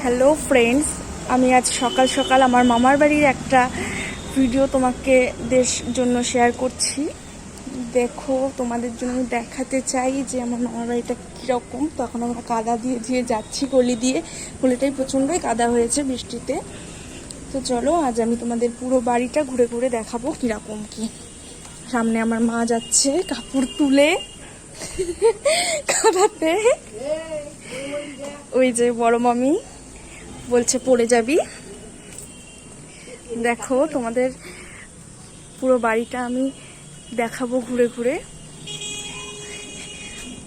Hello friends, আমি আজ সকাল সকাল আমার মামার বাড়ির একটা ভিডিও তোমাদের জন্য শেয়ার করছি। দেখো, তোমাদের জন্য আমি দেখাতে চাই যে আমার মামার বাড়িটা কীরকম। তো এখন আমরা কাদা দিয়ে দিয়ে যাচ্ছি, গলি দিয়ে। গলিটাই প্রচণ্ডই কাদা হয়েছে বৃষ্টিতে। তো চলো, আজ আমি তোমাদের পুরো বাড়িটা ঘুরে ঘুরে দেখাবো কীরকম কি। সামনে আমার মা যাচ্ছে কাপড় তুলে কাদাতে। ওই যে বড় মামি বলছে পড়ে যাবি। দেখো, তোমাদের পুরো বাড়িটা আমি দেখাবো ঘুরে ঘুরে।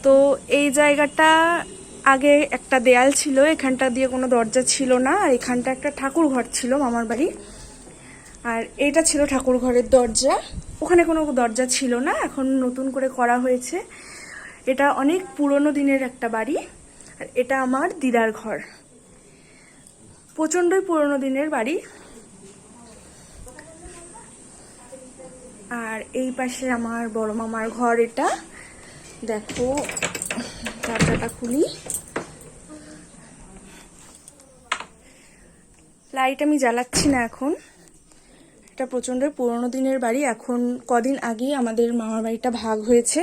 তো এই জায়গাটা আগে একটা দেয়াল ছিল, এখানটা দিয়ে কোনো দরজা ছিল না। আর এখানটা একটা ঠাকুর ঘর ছিল মামার বাড়ি, আর এটা ছিল ঠাকুর ঘরের দরজা। ওখানে কোনো দরজা ছিল না, এখন নতুন করে করা হয়েছে। এটা অনেক পুরনো দিনের একটা বাড়ি। আর এটা আমার দিদার ঘর, প্রচণ্ডই পুরনো দিনের বাড়ি। আর এই পাশে আমার বড় মামার ঘর। এটা দেখো, দরজাটা খুলি। লাইট আমি জ্বালাচ্ছি না এখন। এটা প্রচণ্ডই পুরনো দিনের বাড়ি। এখন কদিন আগেই আমাদের মামার বাড়িটা ভাগ হয়েছে,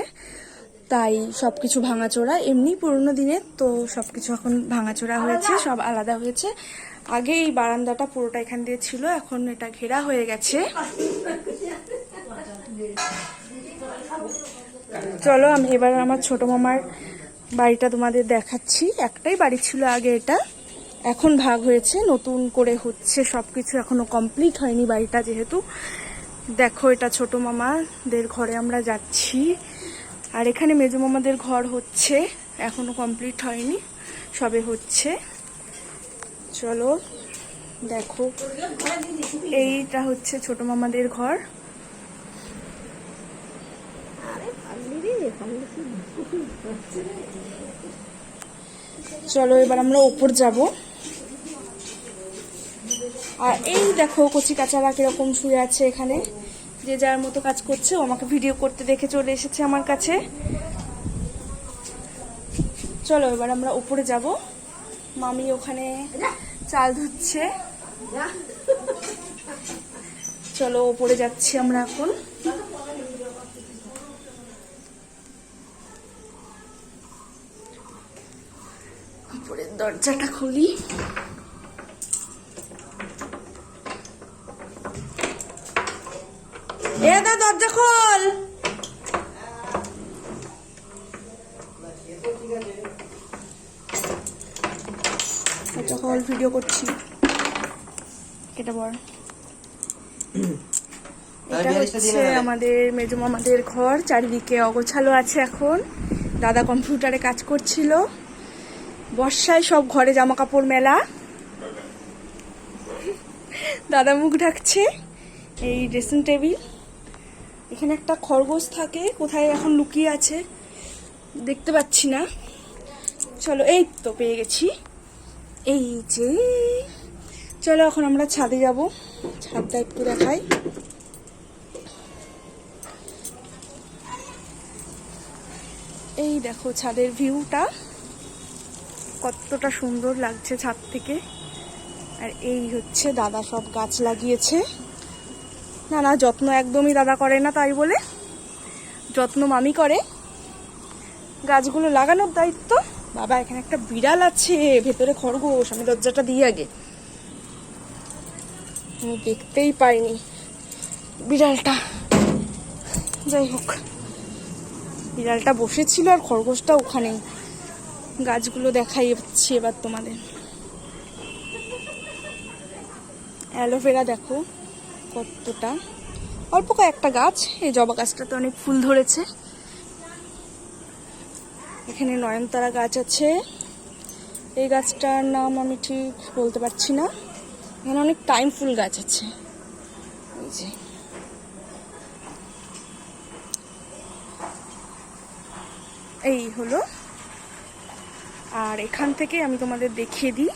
তাই সব কিছু ভাঙাচোরা। এমনি পুরনো দিনের তো সব কিছু এখন ভাঙাচোরা হয়েছে, সব আলাদা হয়েছে। আগে এই বারান্দাটা পুরোটা এখান দিয়ে ছিল, এখন এটা ঘেরা হয়ে গেছে। চলো, আমি এবার আমার ছোট মামার বাড়িটা তোমাদের দেখাচ্ছি। একটাই বাড়ি ছিল আগে, এটা এখন ভাগ হয়েছে, নতুন করে হচ্ছে সবকিছু। এখনো কমপ্লিট হয়নি বাড়িটা যেহেতু। দেখো, এটা ছোট মামাদের ঘরে আমরা যাচ্ছি। আর এখানে মেজো মামাদের ঘর হচ্ছে, এখনো কমপ্লিট হয়নি, সবে হচ্ছে। চলো দেখো, এইটা হচ্ছে ছোট মামাদের ঘর। চলো এবার আমরা উপর যাব। আর এই দেখো, কচি কাচারা কিরকম শুয়ে আছে এখানে, যে যার মতো কাজ করছে। ও আমাকে ভিডিও করতে দেখে চলে এসেছে আমার কাছে। চলো এবার আমরা উপরে যাব। মামি ওখানে চাল ধুচ্ছে। চলো উপরে যাচ্ছি আমরা এখন। উপরের দরজাটা খুলি। দরজা খোল। ভিডিও করছি। এটা বল। এটা হচ্ছে আমাদের মেজো মামাদের ঘর। চারিদিকে অগোছালো আছে এখন। দাদা কম্পিউটারে কাজ করছিল। বর্ষায় সব ঘরে জামা কাপড় মেলা। দাদা মুখ ঢাকছে। এই ড্রেসিং টেবিল, এখানে একটা খরগোশ থাকে, কোথায় এখন লুকিয়ে আছে দেখতে পাচ্ছি না। চলো, এই তো পেয়ে গেছি। এই যে, চলো এখন আমরা ছাদে যাব। ছাদটা একটু দেখাই। এই দেখো ছাদের ভিউটা কতটা সুন্দর লাগছে ছাদ থেকে। আর এই হচ্ছে দাদা সব গাছ লাগিয়েছে। না, যত্ন একদমই দাদা করে না, তাই বলে যত্ন মামি করে। গাছগুলো লাগানোর দায়িত্ব বাবা। এখানে একটা বিড়াল আছে, ভেতরে খরগোশ। আমি দরজাটা দিয়ে আগে, আমি দেখতেই পাইনি বিড়ালটা। যাই হোক, বিড়ালটা বসেছিল আর খরগোশটা ওখানে। গাছগুলো দেখাচ্ছি এবার তোমাদের। অ্যালোভেরা দেখো কতটা, অল্প কয়েকটা গাছ। এই জবা গাছটাতে অনেক ফুল ধরেছে। এখানে নয়নতারা গাছ আছে। এই গাছটার নাম আমি ঠিক বলতে পারছি না। এখানে অনেক টাইম ফুল গাছ আছে। এই যে, এই হলো। আর এখান থেকে আমি তোমাদের দেখিয়ে দিই।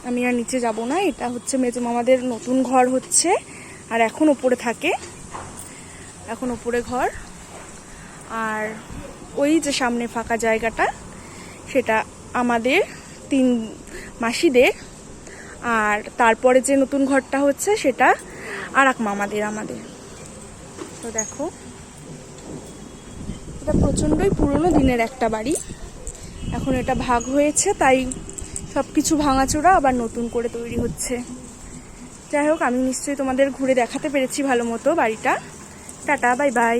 আমি আর নিচে যাব না। এটা হচ্ছে মেজো মামাদের নতুন ঘর হচ্ছে, আর এখন উপরে থাকে, এখন উপরে ঘর। আর ওই যে সামনে ফাঁকা জায়গাটা, সেটা আমাদের মাসিদের, আর তারপরে যে নতুন ঘরটা হচ্ছে সেটা আর এক মামাদের আমাদের। তো দেখো, এটা প্রচণ্ডই পুরনো দিনের একটা বাড়ি, এখন এটা ভাগ হয়েছে তাই সব কিছু ভাঙাচোরা আবার নতুন করে তৈরি হচ্ছে। যাই হোক, আমি নিশ্চয়ই তোমাদের ঘুরে দেখাতে পেরেছি ভালো মতো বাড়িটা। Tata, bye bye.